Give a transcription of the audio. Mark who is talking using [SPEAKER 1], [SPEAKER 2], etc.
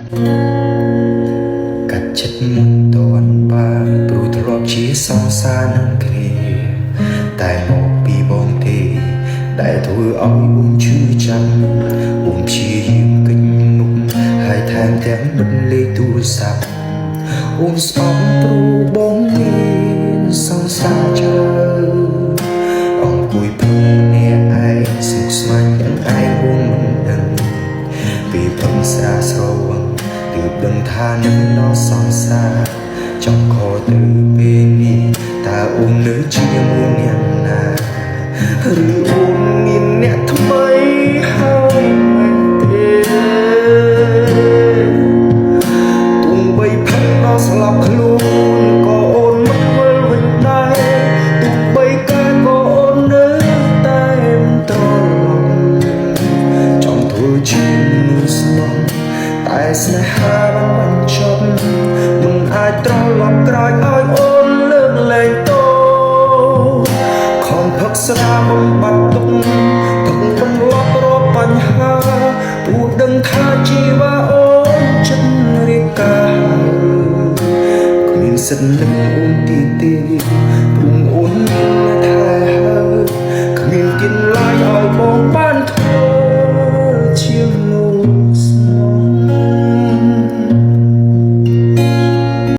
[SPEAKER 1] កាត់ចិត្តមិនតន់បានព្រោះធ្លាប់ជាសង្សារនឹងគ្នាតែមកពីបងទេដែលធ្វើឲ្យឈឺចាំព្យាយាមគិតមុខហើយថែមទាំងបិទលេខទូរស័ព្ទស្អប់ព្រោះបងមានសង្សារច្រើនអង្គុយព្រមអ្នកឯងស្មុគស្មាញទាំងឯងមិនដឹងពេលព្រមស្រាស្រវឹងទើបដឹងថានឹងដល់សង្សារចង់ខកទៅពេលនេះតើនៅជាមួយអ្នកណាឬមានអ្នកថ្មីហើយមែនទេទោះបីផឹកដល់ស្លាប់ខ្លួនក៏មិនវិលវិញដែរទោះបីកាលក៏នៅតែមិនត្រឡប់ចង់ធ្វើជាមនុស្សស្មោះតែស្នេហាបានបញ្ចប់មិនអាចត្រឡប់ក្រោយឲ្យលើកលែងតខំផឹកស្រាបំបត្តិទុកផឹកបន្លប់រាល់បញ្ហាព្រោះដឹងថាជីវ៉ាចិត្តរាយការគ្មានសិទ្ធិនឹងទីទេព្រោះមានតែហៅគ្មានគិនឡាយឲ្យបងបានធ្វើ